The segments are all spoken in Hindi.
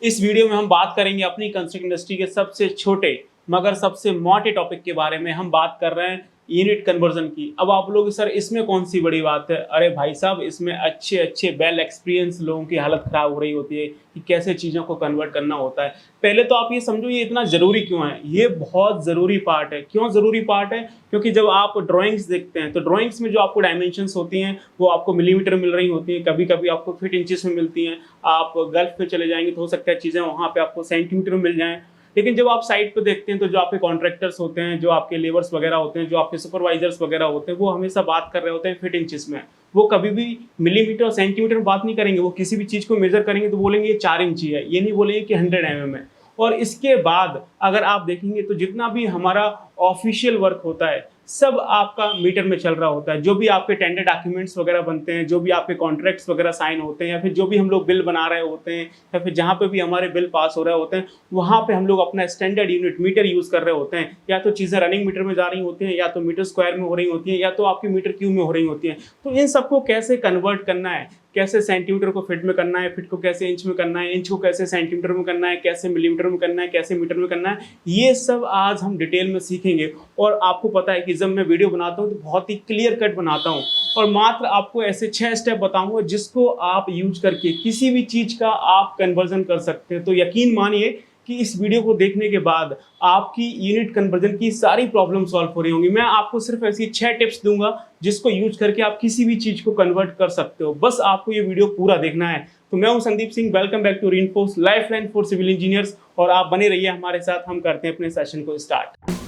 इस वीडियो में हम बात करेंगे अपनी कंस्ट्रक्शन इंडस्ट्री के सबसे छोटे मगर सबसे मोटे टॉपिक के बारे में। हम बात कर रहे हैं यूनिट कन्वर्जन की। अब आप लोग सर इसमें कौन सी बड़ी बात है? अरे भाई साहब, इसमें अच्छे अच्छे वेल एक्सपीरियंस लोगों की हालत खराब हो रही होती है कि कैसे चीज़ों को कन्वर्ट करना होता है। पहले तो आप ये समझो ये इतना ज़रूरी क्यों है। ये बहुत ज़रूरी पार्ट है। क्यों ज़रूरी पार्ट है? क्योंकि जब आप ड्राइंग्स देखते हैं तो ड्राइंग्स में जो आपको डायमेंशंस होती हैं वो आपको मिलीमीटर मिल रही होती हैं, कभी कभी आपको फीट इंचेस में मिलती हैं। आप गल्फ में चले जाएंगे तो हो सकता है चीज़ें वहाँ पे आपको सेंटीमीटर में मिल जाएं। लेकिन जब आप साइट पे देखते हैं तो जो आपके कॉन्ट्रैक्टर्स होते हैं, जो आपके लेबर्स वगैरह होते हैं, जो आपके सुपरवाइजर्स वगैरह होते हैं, वो हमेशा बात कर रहे होते हैं फीट इंचेस में। वो कभी भी मिलीमीटर और सेंटीमीटर में बात नहीं करेंगे। वो किसी भी चीज़ को मेजर करेंगे तो बोलेंगे ये 4 इंची है, ये नहीं बोलेंगे कि 100 mm है। और इसके बाद अगर आप देखेंगे तो जितना भी हमारा ऑफिशियल वर्क होता है सब आपका मीटर में चल रहा होता है। जो भी आपके टेंडर डॉक्यूमेंट्स वगैरह बनते हैं, जो भी आपके कॉन्ट्रैक्ट्स वगैरह साइन होते हैं, या फिर जो भी हम लोग बिल बना रहे होते हैं, या फिर जहाँ पे भी हमारे बिल पास हो रहे होते हैं वहाँ पे हम लोग अपना स्टैंडर्ड यूनिट मीटर यूज़ कर रहे होते हैं। या तो चीज़ें रनिंग मीटर में जा रही होती हैं, या तो मीटर स्क्वायर में हो रही होती हैं, या तो आपकी मीटर क्यूब में हो रही होती हैं। तो इन सबको कैसे कन्वर्ट करना है, कैसे सेंटीमीटर को फीट में करना है, फीट को कैसे इंच में करना है, इंच को कैसे सेंटीमीटर में करना है, कैसे मिलीमीटर में करना है, कैसे मीटर में करना है, ये सब आज हम डिटेल में सीखेंगे। और आपको पता है कि जब मैं वीडियो बनाता हूँ तो बहुत ही क्लियर कट बनाता हूँ और मात्र आपको ऐसे 6 स्टेप बताऊंगा जिसको आप यूज करके किसी भी चीज़ का आप कन्वर्जन कर सकते हैं। तो यकीन मानिए कि इस वीडियो को देखने के बाद आपकी यूनिट कन्वर्जन की सारी प्रॉब्लम सॉल्व हो रही होंगी। मैं आपको सिर्फ ऐसी 6 टिप्स दूंगा जिसको यूज करके आप किसी भी चीज़ को कन्वर्ट कर सकते हो। बस आपको ये वीडियो पूरा देखना है। तो मैं हूं Sandeep Singh, welcome back to reinforce lifeline for civil engineers. और आप बने रहिए हमारे साथ, हम करते हैं अपने सेशन को स्टार्ट।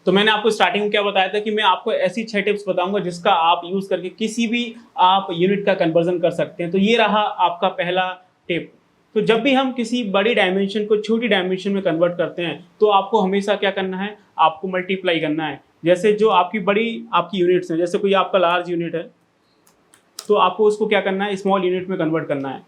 तो मैंने आपको स्टार्टिंग में क्या बताया था कि मैं आपको ऐसी 6 टिप्स बताऊंगा जिसका आप यूज करके किसी भी आप यूनिट का कन्वर्जन कर सकते हैं। तो ये रहा आपका पहला टिप। तो जब भी हम किसी बड़ी डायमेंशन को छोटी डायमेंशन में कन्वर्ट करते हैं तो आपको हमेशा क्या करना है, आपको मल्टीप्लाई करना है। जैसे जो आपकी बड़ी आपकी यूनिट्स हैं, जैसे कोई आपका लार्ज यूनिट है तो आपको उसको क्या करना है, स्मॉल यूनिट में कन्वर्ट करना है।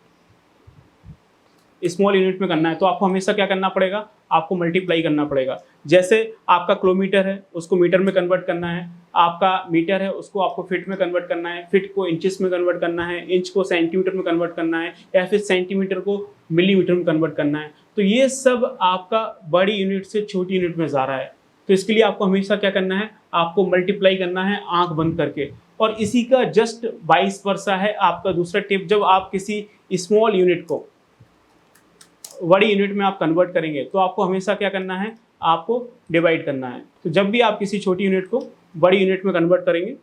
स्मॉल यूनिट में करना है तो आपको हमेशा क्या करना पड़ेगा, आपको मल्टीप्लाई करना पड़ेगा। जैसे आपका किलोमीटर है उसको मीटर में कन्वर्ट करना है, आपका मीटर है उसको आपको फीट में कन्वर्ट करना है, फीट को इंचेस में कन्वर्ट करना है, इंच को सेंटीमीटर में कन्वर्ट करना है, या फिर सेंटीमीटर को मिलीमीटर में कन्वर्ट करना है। तो ये सब आपका बड़ी यूनिट से छोटी यूनिट में जा रहा है। तो इसके लिए आपको हमेशा क्या करना है, आपको मल्टीप्लाई करना है आंख बंद करके। और इसी का जस्ट वाइस वर्सा है आपका दूसरा टिप। जब आप किसी स्मॉल यूनिट को बड़ी यूनिट में आप कन्वर्ट करेंगे तो आपको हमेशा क्या करना है, आपको डिवाइड करना है। तो जब भी आप किसी छोटी यूनिट को बड़ी यूनिट में कन्वर्ट करेंगे,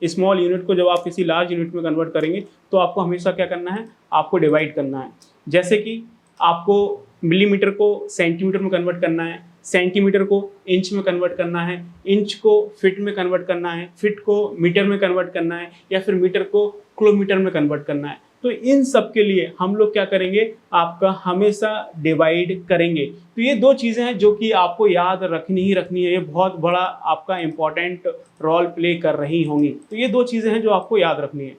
स्मॉल यूनिट को जब आप किसी लार्ज यूनिट में कन्वर्ट करेंगे तो आपको हमेशा क्या करना है, आपको डिवाइड करना है। जैसे कि आपको मिलीमीटर को सेंटीमीटर में कन्वर्ट करना है, सेंटीमीटर को इंच में कन्वर्ट करना है, इंच को फीट में कन्वर्ट करना है, फीट को मीटर में कन्वर्ट करना है, या फिर मीटर को किलोमीटर में कन्वर्ट करना है। तो इन सब के लिए हम लोग क्या करेंगे, आपका हमेशा डिवाइड करेंगे। तो ये 2 चीज़ें हैं जो कि आपको याद रखनी ही रखनी है। ये बहुत बड़ा आपका इम्पॉर्टेंट रोल प्ले कर रही होंगी। तो ये 2 चीज़ें हैं जो आपको याद रखनी है।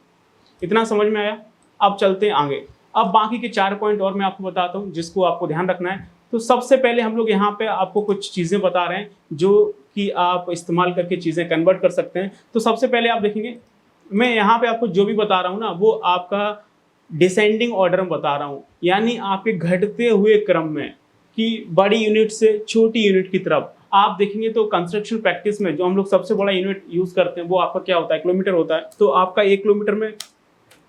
इतना समझ में आया? अब चलते हैं आगे। अब बाकी के 4 पॉइंट और मैं आपको बताता हूँ जिसको आपको ध्यान रखना है। तो सबसे पहले हम लोग यहाँ पे आपको कुछ चीज़ें बता रहे हैं जो कि आप इस्तेमाल करके चीज़ें कन्वर्ट कर सकते हैं। तो सबसे पहले आप देखेंगे, मैं यहाँ पे आपको जो भी बता रहा हूँ ना वो आपका डिसेंडिंग ऑर्डर में बता रहा हूँ, यानी आपके घटते हुए क्रम में कि बड़ी यूनिट से छोटी यूनिट की तरफ आप देखेंगे। तो कंस्ट्रक्शन प्रैक्टिस में जो हम लोग सबसे बड़ा यूनिट यूज़ करते हैं वो आपका क्या होता है, किलोमीटर होता है। तो आपका 1 किलोमीटर में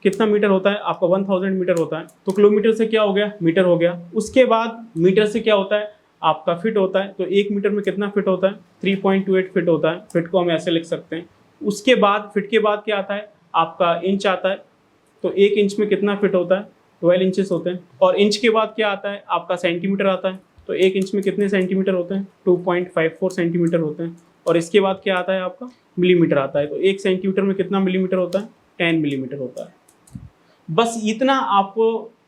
कितना मीटर होता है, आपका 1000 मीटर होता है। तो किलोमीटर से क्या हो गया, मीटर हो गया। उसके बाद मीटर से क्या होता है, आपका फिट होता है। तो 1 मीटर में कितना फिट होता है, 3.28 फिट होता है। फिट को हम ऐसे लिख सकते हैं। उसके बाद फिट के बाद क्या आता है, आपका इंच आता है। तो 1 इंच में कितना फिट होता है, 12 इंचेस होते हैं। और इंच के बाद क्या आता है, आपका सेंटीमीटर आता है। तो 1 इंच में कितने सेंटीमीटर होते हैं, 2.54 सेंटीमीटर होते हैं। और इसके बाद क्या आता है, आपका मिलीमीटर आता है। तो 1 सेंटीमीटर में कितना मिलीमीटर होता है, 10 मिलीमीटर होता है। बस इतना आपको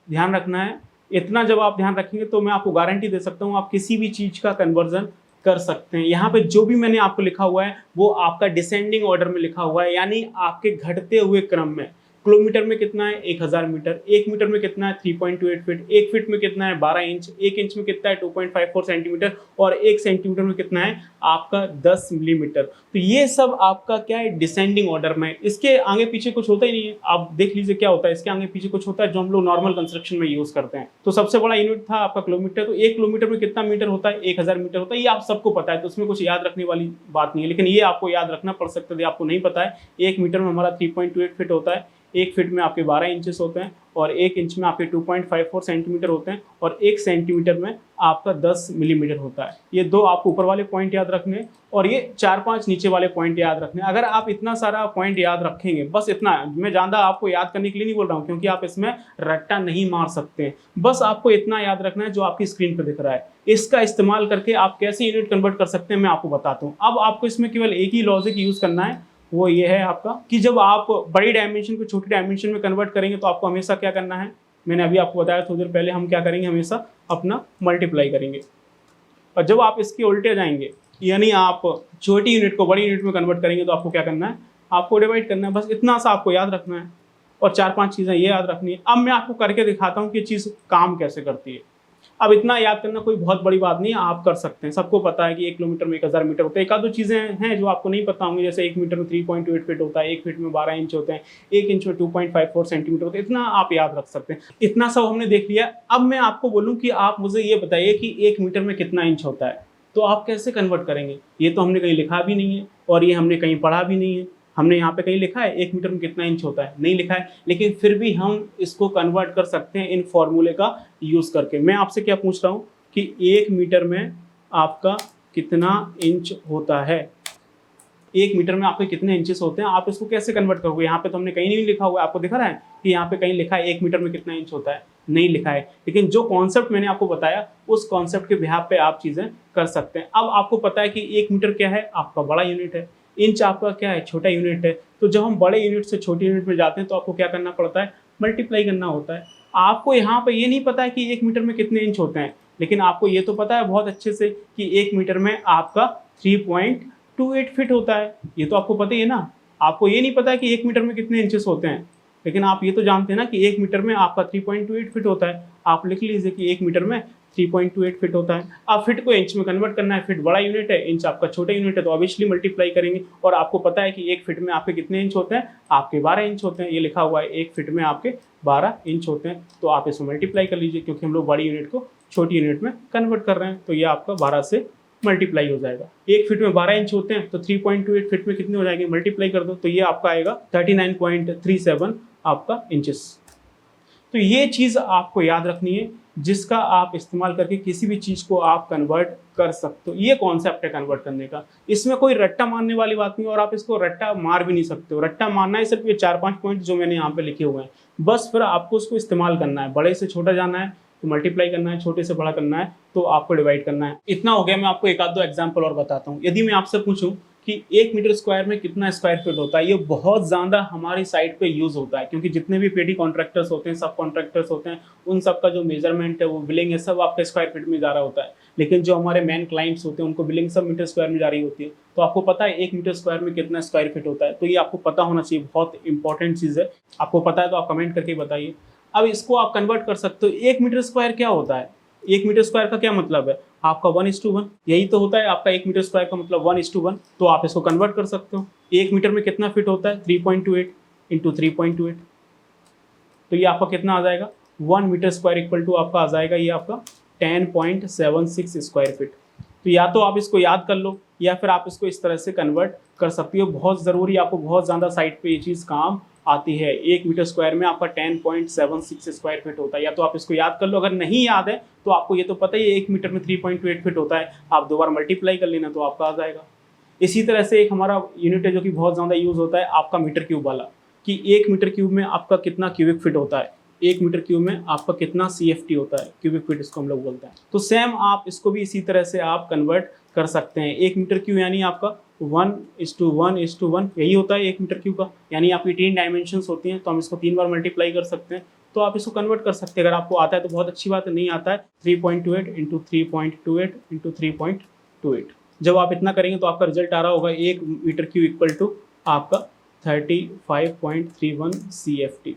ध्यान रखना है। इतना जब आप ध्यान रखेंगे तो मैं आपको गारंटी दे सकता हूँ आप किसी भी चीज़ का कन्वर्जन कर सकते हैं। यहाँ पे जो भी मैंने आपको लिखा हुआ है वो आपका डिसेंडिंग ऑर्डर में लिखा हुआ है, यानी आपके घटते हुए क्रम में। किलोमीटर में कितना है 1000 मीटर, 1 मीटर में कितना है 3.28 फीट, 1 फीट में कितना है 12 इंच, 1 इंच में कितना है 2.54 सेंटीमीटर और 1 सेंटीमीटर में कितना है आपका 10 मिलीमीटर। तो ये सब आपका क्या है डिसेंडिंग ऑर्डर में, इसके आगे पीछे कुछ होता ही नहीं है। आप देख लीजिए क्या होता है, इसके आगे पीछे कुछ होता है जो हम लोग नॉर्मल कंस्ट्रक्शन में यूज करते हैं। तो सबसे बड़ा यूनिट था आपका किलोमीटर, तो 1 किलोमीटर में कितना मीटर होता है 1000 मीटर होता है, ये आप सबको पता है, तो उसमें कुछ याद रखने वाली बात नहीं है। लेकिन ये आपको याद रखना पड़ सकता है, आपको नहीं पता है 1 मीटर में हमारा 3.28 फीट होता है, 1 फीट में आपके 12 इंचेस होते हैं और 1 इंच में आपके 2.54 सेंटीमीटर होते हैं और 1 सेंटीमीटर में आपका 10 मिलीमीटर होता है। ये दो आपको ऊपर वाले पॉइंट याद रखने हैं और ये 4-5 नीचे वाले पॉइंट याद रखने हैं। अगर आप इतना सारा पॉइंट याद रखेंगे, बस इतना, मैं ज़्यादा आपको याद करने के लिए नहीं बोल रहा हूँ क्योंकि आप इसमें रट्टा नहीं मार सकते, बस आपको इतना याद रखना है जो आपकी स्क्रीन पर दिख रहा है। इसका इस्तेमाल करके आप कैसे यूनिट कन्वर्ट कर सकते हैं मैं आपको बताता हूँ। अब आपको इसमें केवल एक ही लॉजिक यूज़ करना है, वो ये है आपका कि जब आप बड़ी डायमेंशन को छोटी डायमेंशन में कन्वर्ट करेंगे तो आपको हमेशा क्या करना है, मैंने अभी आपको बताया थोड़ी देर पहले, हम क्या करेंगे हमेशा अपना मल्टीप्लाई करेंगे। और जब आप इसके उल्टे जाएंगे यानी आप छोटी यूनिट को बड़ी यूनिट में कन्वर्ट करेंगे तो आपको क्या करना है, आपको डिवाइड करना है। बस इतना सा आपको याद रखना है और 4-5 चीज़ें ये याद रखनी है। अब मैं आपको करके दिखाता हूँ कि ये चीज़ काम कैसे करती है। अब इतना याद करना कोई बहुत बड़ी बात नहीं है, आप कर सकते हैं। सबको पता है कि 1 किलोमीटर में 1000 मीटर होता है। एक आध दो चीज़ें हैं जो आपको नहीं पता होंगी, जैसे 1 मीटर में 3.8 फीट होता है, 1 फीट में 12 इंच होते हैं, 1 इंच में 2.54 सेंटीमीटर होते हैं। इतना आप याद रख सकते हैं। इतना सब हमने देख लिया। अब मैं आपको बोलूँ कि आप मुझे ये बताइए कि 1 मीटर में कितना इंच होता है, तो आप कैसे कन्वर्ट करेंगे? ये तो हमने कहीं लिखा भी नहीं है और ये हमने कहीं पढ़ा भी नहीं है। हमने यहाँ पे कहीं लिखा है 1 मीटर में कितना इंच होता है? नहीं लिखा है, लेकिन फिर भी हम इसको कन्वर्ट कर सकते हैं इन फॉर्मूले का यूज़ करके। मैं आपसे क्या पूछ रहा हूँ कि 1 मीटर में आपका कितना इंच होता है, 1 मीटर में आपके कितने इंचेस होते हैं, आप इसको कैसे कन्वर्ट करोगे? यहाँ पे तो हमने कहीं नहीं लिखा हुआ है, आपको दिख रहा है कि यहाँ पे कहीं लिखा है 1 मीटर में कितना इंच होता है? नहीं लिखा है। लेकिन जो कॉन्सेप्ट मैंने आपको बताया उस कॉन्सेप्ट के बिहाफ पे आप चीज़ें कर सकते हैं। अब आपको पता है कि 1 मीटर क्या है, आपका बड़ा यूनिट है, इंच आपका क्या है, छोटा यूनिट है। तो जब हम बड़े यूनिट से छोटे यूनिट में जाते हैं तो आपको क्या करना पड़ता है, मल्टीप्लाई करना होता है। आपको यहाँ पे ये नहीं पता है कि 1 मीटर में कितने इंच होते हैं, लेकिन आपको ये तो पता है बहुत अच्छे से कि 1 मीटर में आपका 3.28 फीट होता है। ये तो आपको पता ही है ना। आपको ये नहीं पता है कि 1 मीटर में कितने इंचेस होते हैं, लेकिन आप ये तो जानते हैं ना कि 1 मीटर में आपका 3.28 फीट होता है। आप लिख लीजिए कि 1 मीटर में 3.28 फीट होता है। अब फिट को इंच में कन्वर्ट करना है, फिट बड़ा यूनिट है, इंच आपका छोटा यूनिट है, तो ऑब्वियसली मल्टीप्लाई करेंगे। और आपको पता है कि 1 फिट में आपके कितने इंच होते हैं, आपके 12 इंच होते हैं। ये लिखा हुआ है 1 फिट में आपके 12 इंच होते हैं, तो आप इसमें मल्टीप्लाई कर लीजिए क्योंकि हम लोग बड़ी यूनिट को छोटी यूनिट में कन्वर्ट कर रहे हैं। तो ये आपका 12 से मल्टीप्लाई हो जाएगा। 1 फीट में 12 इंच होते हैं तो 3.28 फीट में कितने हो जाएंगे, मल्टीप्लाई कर दो, तो ये आपका आएगा 39.37 आपका इंचेस। तो ये चीज़ आपको याद रखनी है जिसका आप इस्तेमाल करके किसी भी चीज़ को आप कन्वर्ट कर सकते हो। ये कॉन्सेप्ट है कन्वर्ट करने का, इसमें कोई रट्टा मारने वाली बात नहीं और आप इसको रट्टा मार भी नहीं सकते हो। रट्टा मारना है सिर्फ ये 4-5 पॉइंट जो मैंने यहाँ पे लिखे हुए हैं, बस फिर आपको उसको इस्तेमाल करना है। बड़े से छोटा जाना है तो मल्टीप्लाई करना है, छोटे से बड़ा करना है तो आपको डिवाइड करना है। इतना हो गया। मैं आपको एक आध दो एग्जाम्पल और बताता हूँ। यदि मैं आपसे पूछूं कि 1 मीटर स्क्वायर में कितना स्क्वायर फीट होता है, ये बहुत ज़्यादा हमारी साइट पे यूज़ होता है क्योंकि जितने भी पेटी कॉन्ट्रैक्टर्स होते हैं, सब कॉन्ट्रैक्टर्स होते हैं, उन सब का जो मेजरमेंट है, वो बिलिंग है, सब आपका स्क्वायर फीट में जा रहा होता है। लेकिन जो हमारे मेन क्लाइंट्स होते हैं उनको बिलिंग सब मीटर स्क्वायर में जा रही होती है। तो आपको पता है 1 मीटर स्क्वायर में कितना स्क्वायर फीट होता है, तो ये आपको पता होना चाहिए, बहुत इंपॉर्टेंट चीज़ है। आपको पता है तो आप कमेंट करके बताइए। अब इसको आप कन्वर्ट कर सकते हो। 1 मीटर स्क्वायर क्या होता है, 1 मीटर स्क्वायर का क्या मतलब है, आपका 1:1, यही तो होता है आपका 1 मीटर स्क्वायर का मतलब 1:1। तो आप इसको कन्वर्ट कर सकते हो। 1 मीटर में कितना फिट होता है, 3.28 इंटू 3.28, तो ये आपका कितना आ जाएगा, 1 मीटर स्क्वायर इक्वल टू आपका आ जाएगा ये आपका 10.76 स्क्वायर फीट। तो या तो आप इसको याद कर लो या फिर आप इसको इस तरह से कन्वर्ट कर सकती हो। बहुत ज़रूरी, आपको बहुत ज़्यादा साइट पे ये चीज़ काम आती है। 1 मीटर स्क्वायर में आपका 10.76 स्क्वायर फीट होता है। या तो आप इसको याद कर लो, अगर नहीं याद है तो आपको ये तो पता ही है 1 मीटर में 3.28 फीट होता है, आप 2 बार मल्टीप्लाई कर लेना तो आपका आ जाएगा। इसी तरह से एक हमारा यूनिट है जो कि बहुत ज़्यादा यूज़ होता है आपका मीटर क्यूब वाला, कि 1 मीटर क्यूब में आपका कितना क्यूबिक फीट होता है, 1 मीटर क्यूब में आपका कितना CFT होता है, क्यूबिक फीट इसको हम लोग बोलते हैं। तो सेम आप इसको भी इसी तरह से आप कन्वर्ट कर सकते हैं। 1 मीटर क्यूब यानी आपका 1:1:1 यही होता है 1 मीटर क्यूब का, यानी आपकी 3 डायमेंशंस होती हैं, तो हम इसको 3 बार मल्टीप्लाई कर सकते हैं। तो आप इसको कन्वर्ट कर सकते हैं। अगर आपको आता है तो बहुत अच्छी बात है, नहीं आता है 3.28 इंटू 3.28 इंटू 3.28। जब आप इतना करेंगे तो आपका रिजल्ट आ रहा होगा 1 मीटर क्यूब इक्वल टू आपका 35.31 CFT।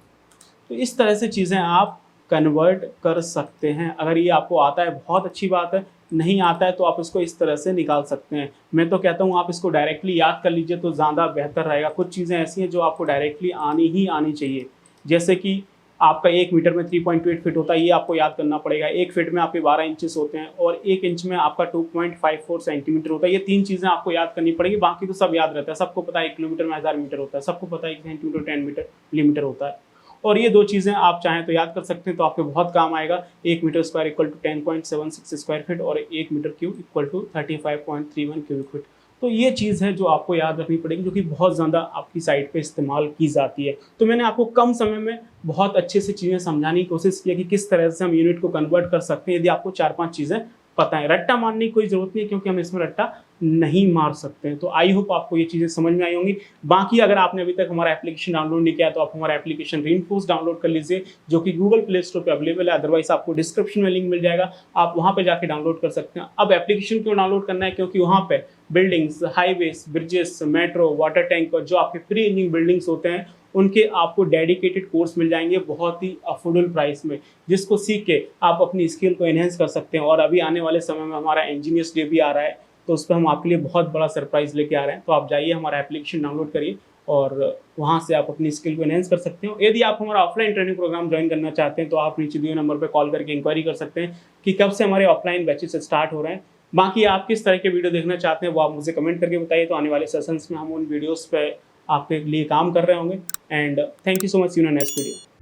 तो इस तरह से चीज़ें आप कन्वर्ट कर सकते हैं। अगर ये आपको आता है बहुत अच्छी बात है, नहीं आता है तो आप इसको इस तरह से निकाल सकते हैं। मैं तो कहता हूँ आप इसको डायरेक्टली याद कर लीजिए तो ज़्यादा बेहतर रहेगा। कुछ चीज़ें ऐसी हैं जो आपको डायरेक्टली आनी ही आनी चाहिए, जैसे कि आपका 1 मीटर में 3.8 फिट होता है, ये आपको याद करना पड़ेगा। 1 फिट में आपके 12 इंचेस होते हैं और 1 इंच में आपका 2.54 सेंटीमीटर होता है। ये 3 चीज़ें आपको याद करनी पड़ेगी, बाकी तो सब याद रहता है। सबको पता है 1 किलोमीटर में 1000 मीटर होता है, सबको पता है 1 सेंटीमीटर 10 मिलीमीटर होता है। और ये 2 चीज़ें आप चाहें तो याद कर सकते हैं, तो आपके बहुत काम आएगा। 1 metre square equal to 10.76 square feet और 1 metre cube equal to 35.31 cubic feet. तो ये चीज़ है जो आपको याद रखनी पड़ेगी, जो कि बहुत ज़्यादा आपकी साइट पे इस्तेमाल की जाती है। तो मैंने आपको कम समय में बहुत अच्छे से चीज़ें समझाने की कोशिश की है कि किस तरह से हम यूनिट को कन्वर्ट कर सकते हैं, यदि आपको 4-5 चीज़ें पता है। रट्टा मारने की कोई ज़रूरत नहीं है, क्योंकि हम इसमें रट्टा नहीं मार सकते हैं। तो आई होप आपको ये चीज़ें समझ में आई होंगी। बाकी अगर आपने अभी तक हमारा एप्लीकेशन डाउनलोड नहीं किया तो आप हमारा एप्लीकेशन रीइंफोर्स डाउनलोड कर लीजिए, जो कि गूगल प्ले स्टोर पे अवेलेबल है। अदरवाइज आपको डिस्क्रिप्शन में लिंक मिल जाएगा, आप वहाँ पे जाके डाउनलोड कर सकते हैं। अब एप्लीकेशन क्यों डाउनलोड करना है, क्योंकि वहाँ पे buildings, highways, bridges, metro, water tank और जो आपके प्री इंजीनियरिंग बिल्डिंग्स होते हैं उनके आपको डेडिकेटेड कोर्स मिल जाएंगे बहुत ही अफोर्डेबल प्राइस में, जिसको सीख के आप अपनी स्किल को एनहेंस कर सकते हैं। और अभी आने वाले समय में हमारा इंजीनियर्स डे भी आ रहा है, तो उस पर हम आपके लिए बहुत बड़ा सरप्राइज लेके आ रहे हैं। तो आप जाइए, हमारा एप्लीकेशन डाउनलोड करिए और वहाँ से आप अपनी स्किल को एनहेंस कर सकते हो। यदि आप हमारा ऑफलाइन ट्रेनिंग प्रोग्राम ज्वाइन करना चाहते हैं तो आप नीचे दिए नंबर पर कॉल करके इंक्वायरी कर सकते हैं कि कब से हमारे ऑफलाइन बैचेस स्टार्ट हो रहे हैं। बाकी आप किस तरह के वीडियो देखना चाहते हैं वो आप मुझे कमेंट करके बताइए, तो आने वाले सेशंस में हम उन वीडियोज़ पे आपके लिए काम कर रहे होंगे। And thank you so much, see you in next video.